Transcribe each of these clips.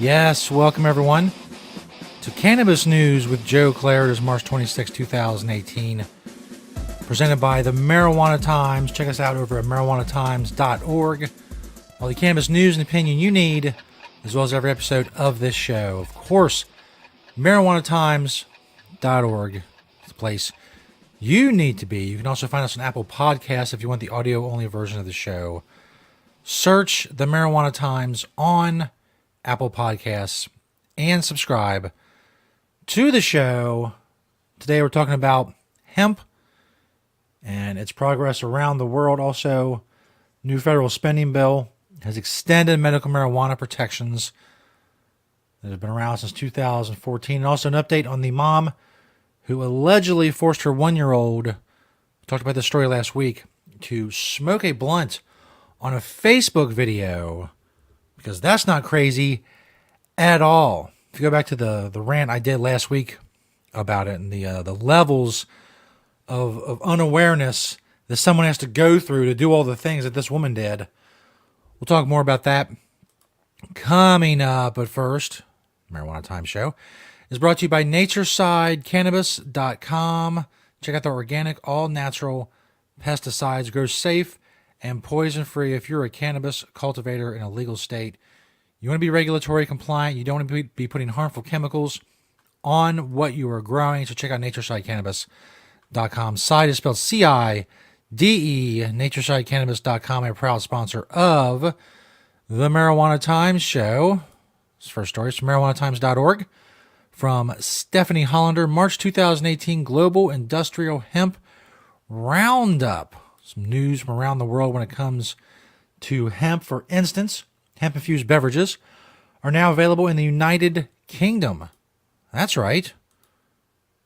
Yes, welcome everyone to Cannabis News with Joe Klare. It is March 26, 2018. Presented by the Marijuana Times. Check us out over at marijuanatimes.org. All the cannabis news and opinion you need, as well as every episode of this show. Of course, marijuanatimes.org is the place you need to be. You can also find us on Apple Podcasts if you want the audio-only version of the show. Search the Marijuana Times on Apple Podcasts and subscribe to the show. Today we're talking about hemp and its progress around the world. Also, new federal spending bill has extended medical marijuana protections that have been around since 2014. And also an update on the mom who allegedly forced her 1-year-old, we talked about this story last week, to smoke a blunt on a Facebook video, because that's not crazy at all. If you go back to the rant I did last week about it and the levels of unawareness that someone has to go through to do all the things that this woman did, we'll talk more about that coming up. But first, Marijuana Time Show is brought to you by NatureSideCannabis.com. Check out their organic, all-natural pesticides. Grow safe and poison-free. If you're a cannabis cultivator in a legal state, you want to be regulatory compliant. You don't want to be putting harmful chemicals on what you are growing. So check out NatureSideCannabis.com. Side is spelled CIDE. NatureSideCannabis.com, a proud sponsor of the Marijuana Times Show. This first story is from marijuanatimes.org. From Stephanie Hollander, March 2018 Global Industrial Hemp Roundup. Some news from around the world when it comes to hemp. For instance, hemp-infused beverages are now available in the United Kingdom. That's right.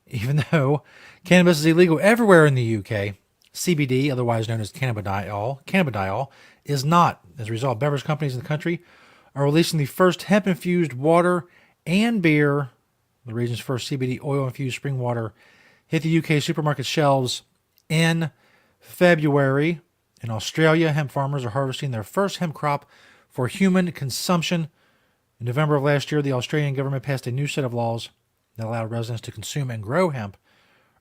Even though cannabis is illegal everywhere in the UK, CBD, otherwise known as cannabidiol, is not. As a result, beverage companies in the country are releasing the first hemp-infused water and beer. The region's first CBD oil-infused spring water hit the UK supermarket shelves in February. In Australia, hemp farmers are harvesting their first hemp crop for human consumption. In November of last year, the Australian government passed a new set of laws that allowed residents to consume and grow hemp.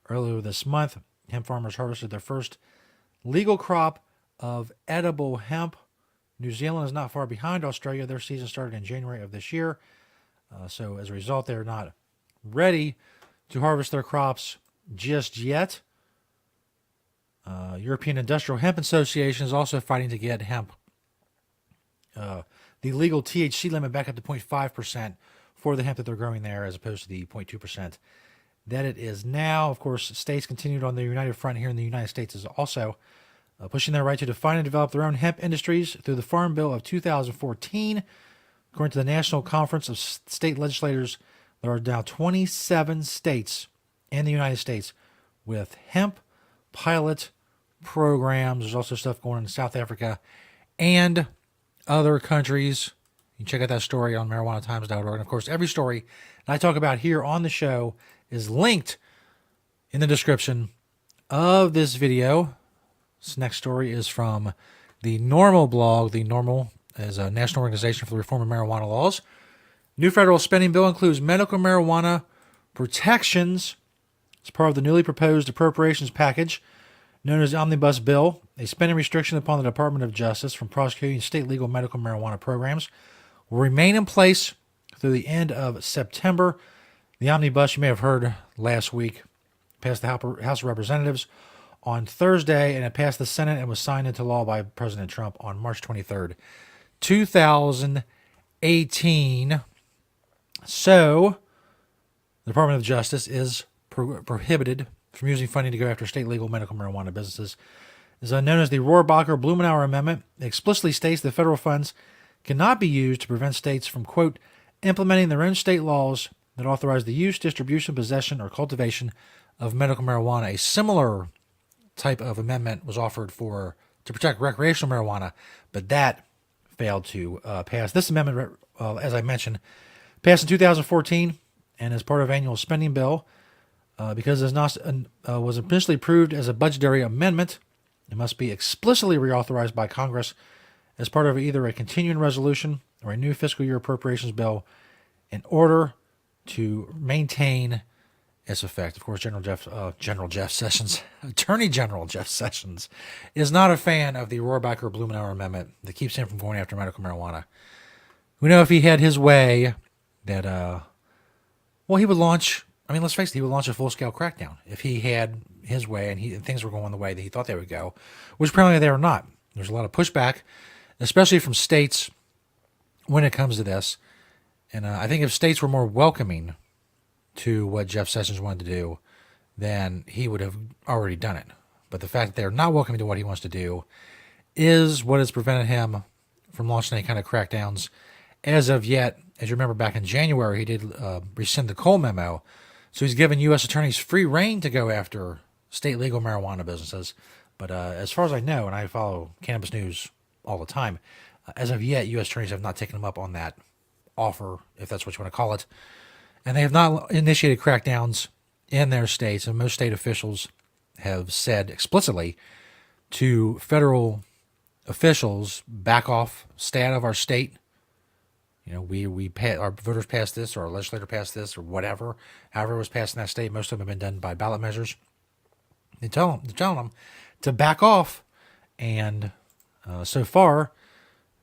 Earlier this month, hemp farmers harvested their first legal crop of edible hemp. New Zealand is not far behind Australia. Their season started in January of this year. So as a result, they're not ready to harvest their crops just yet. European Industrial Hemp Association is also fighting to get hemp, the legal THC limit, back up to 0.5% for the hemp that they're growing there, as opposed to the 0.2% that it is now. Of course, states continued on the united front here in the United States is also pushing their right to define and develop their own hemp industries through the Farm Bill of 2014. According to the National Conference of State Legislators, there are now 27 states in the United States with hemp pilot programs. There's also stuff going on in South Africa and other countries. You can check out that story on marijuanatimes.org. And of course, every story that I talk about here on the show is linked in the description of this video. This next story is from the NORML blog. The NORML is a national organization for the reform of marijuana laws. New federal spending bill includes medical marijuana protections as part of the newly proposed appropriations package known as the Omnibus Bill. A spending restriction upon the Department of Justice from prosecuting state legal medical marijuana programs will remain in place through the end of September. The Omnibus, you may have heard last week, passed the House of Representatives on Thursday, and it passed the Senate and was signed into law by President Trump on March 23rd, 2018. So, the Department of Justice is prohibited from using funding to go after state legal medical marijuana businesses. Is known as the Rohrabacher-Blumenauer Amendment. It explicitly states that federal funds cannot be used to prevent states from, quote, implementing their own state laws that authorize the use, distribution, possession, or cultivation of medical marijuana. A similar type of amendment was offered to protect recreational marijuana, but that failed to pass. This amendment, as I mentioned, passed in 2014 and is part of annual spending bill. Because it was initially approved as a budgetary amendment, it must be explicitly reauthorized by Congress as part of either a continuing resolution or a new fiscal year appropriations bill in order to maintain its effect. Of course, Attorney General Jeff Sessions, is not a fan of the Rohrabacher-Blumenauer amendment that keeps him from going after medical marijuana. We know if he had his way that, he would launch, let's face it, he would launch a full-scale crackdown if he had his way and things were going the way that he thought they would go, which apparently they are not. There's a lot of pushback, especially from states when it comes to this. And I think if states were more welcoming to what Jeff Sessions wanted to do, then he would have already done it. But the fact that they're not welcoming to what he wants to do is what has prevented him from launching any kind of crackdowns. As of yet, as you remember back in January, he did rescind the Cole memo. So he's given U.S. attorneys free rein to go after state legal marijuana businesses. But as far as I know, and I follow cannabis news all the time, as of yet, U.S. attorneys have not taken him up on that offer, if that's what you want to call it. And they have not initiated crackdowns in their states. And most state officials have said explicitly to federal officials, back off, stay out of our state. Our voters passed this, or our legislator passed this, or whatever. However it was passed in that state, most of them have been done by ballot measures. They're telling them to back off, and so far,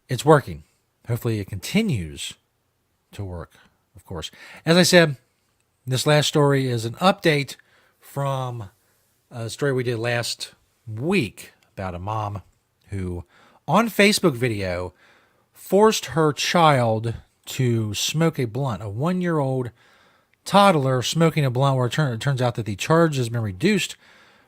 it's working. Hopefully it continues to work, of course. As I said, this last story is an update from a story we did last week about a mom who, on Facebook video, forced her child to smoke a blunt, a 1-year-old toddler smoking a blunt, where it turns out that the charge has been reduced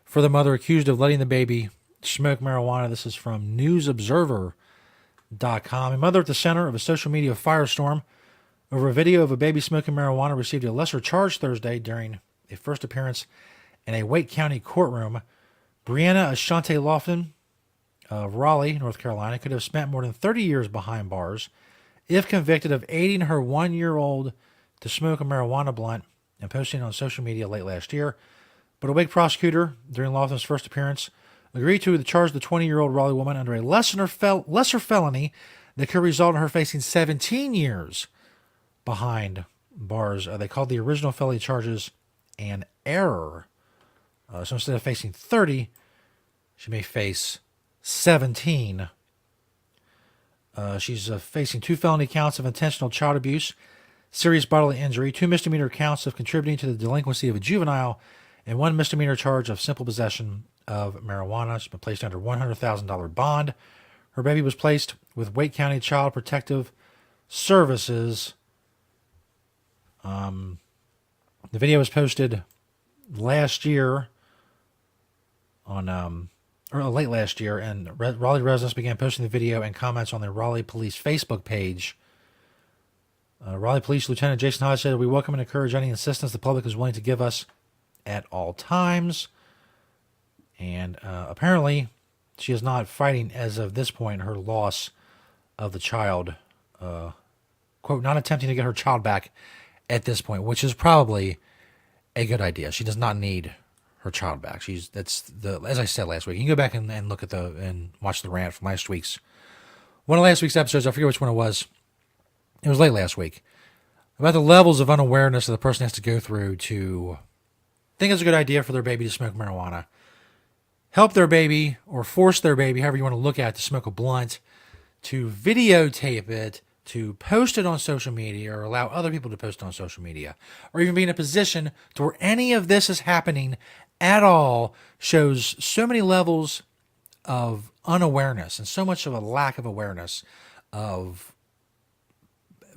for the mother accused of letting the baby smoke marijuana. This is from newsobserver.com. A mother at the center of a social media firestorm over a video of a baby smoking marijuana received a lesser charge Thursday during a first appearance in a Wake County courtroom. Brianna Ashante Lofton of Raleigh, North Carolina, could have spent more than 30 years behind bars if convicted of aiding her 1-year-old to smoke a marijuana blunt and posting it on social media late last year. But a Wake prosecutor, during Lofton's first appearance, agreed to charge the 20-year-old Raleigh woman under a lesser felony that could result in her facing 17 years behind bars. They called the original felony charges an error. So instead of facing 30, she may face 17. She's facing 2 felony counts of intentional child abuse, serious bodily injury, 2 misdemeanor counts of contributing to the delinquency of a juvenile, and 1 misdemeanor charge of simple possession of marijuana. She's been placed under $100,000 bond. Her baby was placed with Wake County Child Protective Services. The video was posted last year late last year, and Raleigh residents began posting the video and comments on the Raleigh Police Facebook page. Raleigh Police Lieutenant Jason Hodge said, "We welcome and encourage any assistance the public is willing to give us at all times." And apparently, she is not fighting, as of this point, her loss of the child. Quote, not attempting to get her child back at this point, which is probably a good idea. She does not need her child back. As I said last week, you can go back and look at and watch the rant from one of last week's episodes. I forget which one it was. It was late last week, about the levels of unawareness that the person has to go through to think it's a good idea for their baby to smoke marijuana, help their baby or force their baby, however you want to look at it, to smoke a blunt, to videotape it, to post it on social media, or allow other people to post it on social media, or even be in a position to where any of this is happening at all, shows so many levels of unawareness and so much of a lack of awareness of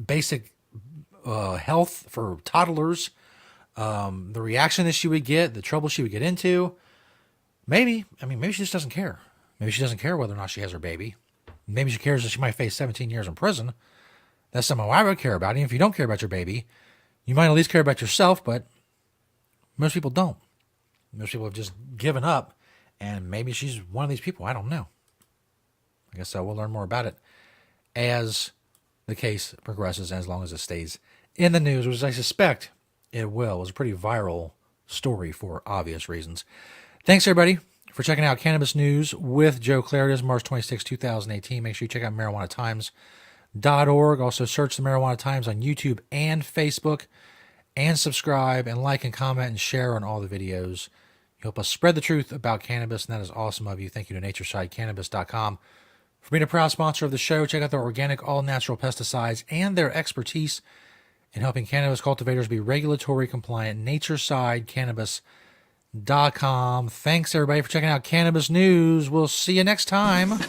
basic health for toddlers, the reaction that she would get, the trouble she would get into. Maybe she just doesn't care. Maybe she doesn't care whether or not she has her baby. Maybe she cares that she might face 17 years in prison. That's something I would care about. And if you don't care about your baby, you might at least care about yourself, but most people don't. Most people have just given up, and maybe she's one of these people. I don't know. I guess we'll learn more about it as the case progresses, as long as it stays in the news, which I suspect it will. It was a pretty viral story for obvious reasons. Thanks, everybody, for checking out Cannabis News with Joe Klare. It is March 26, 2018. Make sure you check out MarijuanaTimes.com naturesigncannabis.org. Also, search the Marijuana Times on YouTube and Facebook. And subscribe and like and comment and share on all the videos. You help us spread the truth about cannabis, and that is awesome of you. Thank you to naturesigncannabis.com for being a proud sponsor of the show. Check out their organic, all-natural pesticides and their expertise in helping cannabis cultivators be regulatory compliant. naturesigncannabis.com. Thanks, everybody, for checking out Cannabis News. We'll see you next time.